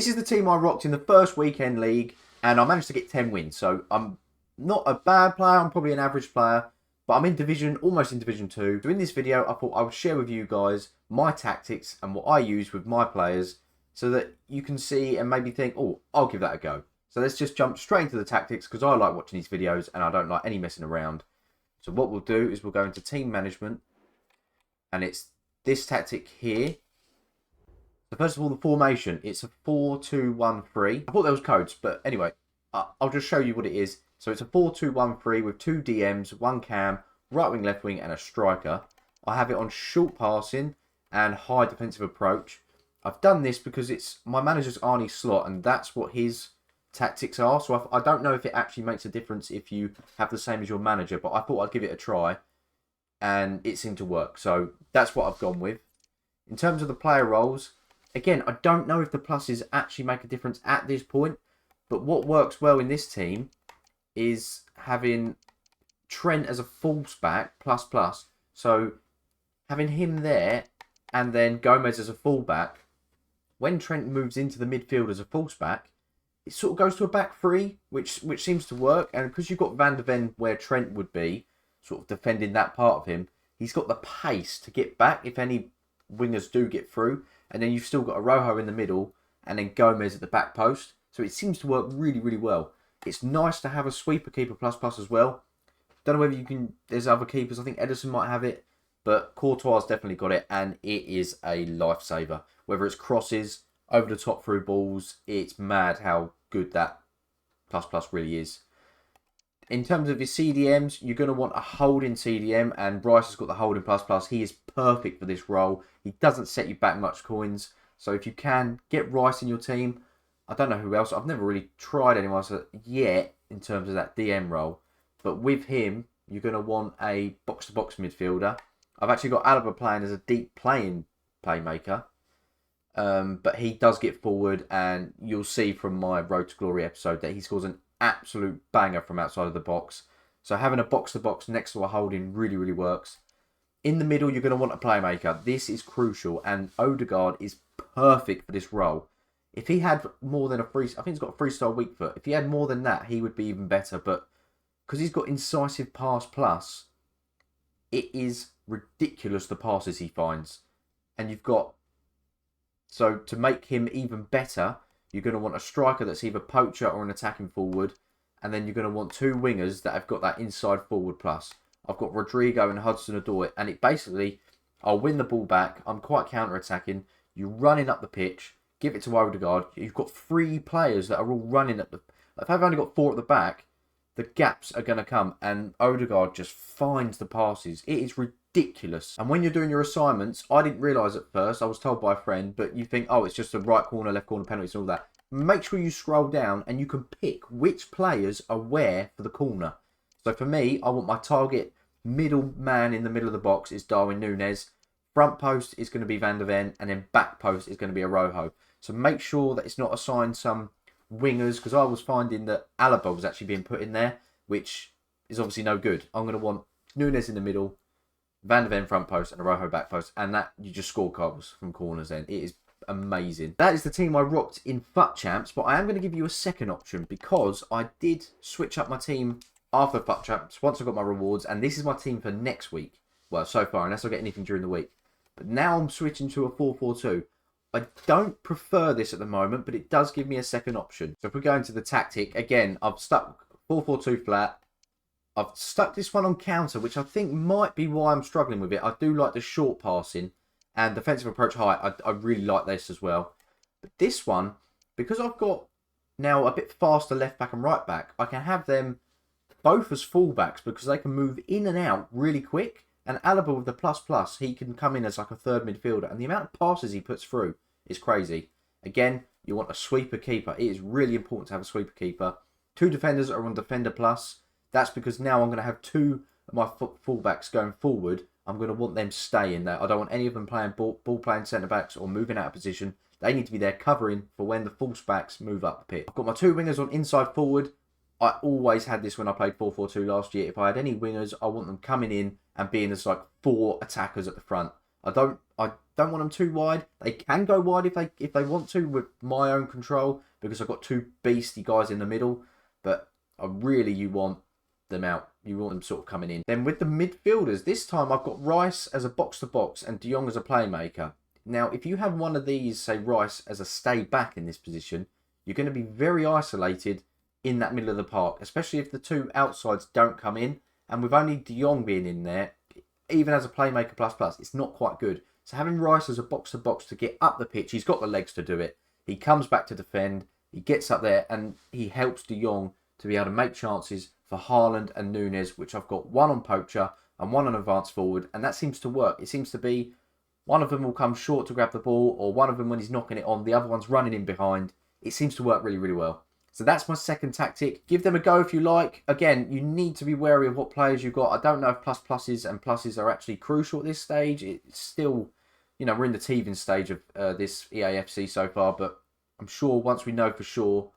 This is the team I rocked in the first weekend league, and I managed to get 10 wins. So I'm not a bad player. I'm probably an average player, but I'm in division, almost in division 2. So in this video, I thought I would share with you guys my tactics and what I use with my players so that you can see and maybe think, oh, I'll give that a go. So let's just jump straight into the tactics because I like watching these videos and I don't like any messing around. So what we'll do is we'll go into team management, and it's this tactic here. So first of all, the formation, it's a 4-2-1-3. I thought there was codes, but anyway, I'll just show you what it is. So it's a 4-2-1-3 with 2 DMs, 1 cam, right wing, left wing, and a striker. I have it on short passing and high defensive approach. I've done this because it's my manager's Arnie Slot, and that's what his tactics are. So I don't know if it actually makes a difference if you have the same as your manager, but I thought I'd give it a try, and it seemed to work. So that's what I've gone with. In terms of the player roles, again, I don't know if the pluses actually make a difference at this point, but what works well in this team is having Trent as a fullback, plus. So having him there and then Gomez as a fullback, when Trent moves into the midfield as a fullback, it sort of goes to a back three, which seems to work. And because you've got Van der Ven where Trent would be, sort of defending that part of him, he's got the pace to get back if any wingers do get through. And then you've still got Araujo in the middle and then Gomez at the back post. So it seems to work really, really well. It's nice to have a sweeper keeper plus as well. Don't know whether you can... There's other keepers. I think Ederson might have it. But Courtois definitely got it. And it is a lifesaver. Whether it's crosses, over the top through balls. It's mad how good that plus really is. In terms of your CDMs, you're going to want a holding CDM. And Bryce has got the holding plus. He is perfect for this role. He doesn't set you back much coins. So if you can, get Rice in your team. I don't know who else. I've never really tried anyone else yet in terms of that DM role. But with him, you're going to want a box-to-box midfielder. I've actually got Alaba playing as a deep playing playmaker. But he does get forward, and you'll see from my Road to Glory episode that he scores an absolute banger from outside of the box. So having a box-to-box next to a holding really, really works. In the middle, you're going to want a playmaker. This is crucial, and Odegaard is perfect for this role. If he had more than a free... I think he's got a freestyle weak foot. If he had more than that, he would be even better. But because he's got incisive pass plus, it is ridiculous the passes he finds. And you've got... So to make him even better, you're going to want a striker that's either poacher or an attacking forward. And then you're going to want 2 wingers that have got that inside forward plus. I've got Rodrigo and Hudson-Odoi. And it basically... I'll win the ball back. I'm quite counter-attacking. You're running up the pitch. Give it to Odegaard. You've got 3 players that are all running at the... If I've only got 4 at the back, the gaps are going to come. And Odegaard just finds the passes. It is ridiculous. And when you're doing your assignments, I didn't realise at first. I was told by a friend. But you think, oh, it's just a right corner, left corner, penalties and all that. Make sure you scroll down and you can pick which players are where for the corner. So for me, I want my target middle man in the middle of the box is Darwin Núñez. Front post is going to be Van der Ven. And then back post is going to be Araujo. So make sure that it's not assigned some wingers, because I was finding that Alaba was actually being put in there, which is obviously no good. I'm going to want Núñez in the middle, Van der Ven front post, and Araujo back post, and that you just score goals from corners then. It is amazing. That is the team I rocked in FUT Champs, but I am going to give you a second option because I did switch up my team after FUT Champs once I got my rewards, and this is my team for next week. Well, so far, unless I get anything during the week. But now I'm switching to a 4-4-2. I don't prefer this at the moment, but it does give me a second option. So if we go into the tactic, again, I've stuck 4-4-2 flat. I've stuck this one on counter, which I think might be why I'm struggling with it. I do like the short passing and defensive approach high. I really like this as well. But this one, because I've got now a bit faster left back and right back, I can have them both as fullbacks because they can move in and out really quick. And Alaba with the plus, he can come in as like a third midfielder. And the amount of passes he puts through is crazy. Again, you want a sweeper keeper. It is really important to have a sweeper keeper. 2 defenders are on defender plus. That's because now I'm going to have 2 of my fullbacks going forward. I'm going to want them staying there. I don't want any of them playing ball playing centre backs or moving out of position. They need to be there covering for when the fullbacks move up the pitch. I've got my 2 wingers on inside forward. I always had this when I played 4-4-2 last year. If I had any wingers, I want them coming in and being as like 4 attackers at the front. I don't want them too wide. They can go wide if they want to with my own control, because I've got two beastie guys in the middle. But you want them out. You want them sort of coming in. Then with the midfielders, this time I've got Rice as a box-to-box and De Jong as a playmaker. Now, if you have one of these, say Rice as a stay back in this position, you're going to be very isolated in that middle of the park, especially if the two outsides don't come in. And with only De Jong being in there, even as a playmaker plus, it's not quite good. So having Rice as a box-to-box to get up the pitch, he's got the legs to do it. He comes back to defend, he gets up there, and he helps De Jong to be able to make chances for Haaland and Nunes, which I've got one on Poacher and one on advance forward, and that seems to work. It seems to be one of them will come short to grab the ball, or one of them when he's knocking it on, the other one's running in behind. It seems to work really, really well. So that's my second tactic. Give them a go if you like. Again, you need to be wary of what players you've got. I don't know if pluses and pluses are actually crucial at this stage. It's still, you know, we're in the teething stage of this EAFC so far, but I'm sure once we know for sure,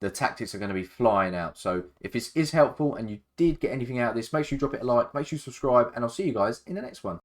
the tactics are going to be flying out. So if this is helpful and you did get anything out of this, make sure you drop it a like, make sure you subscribe, and I'll see you guys in the next one.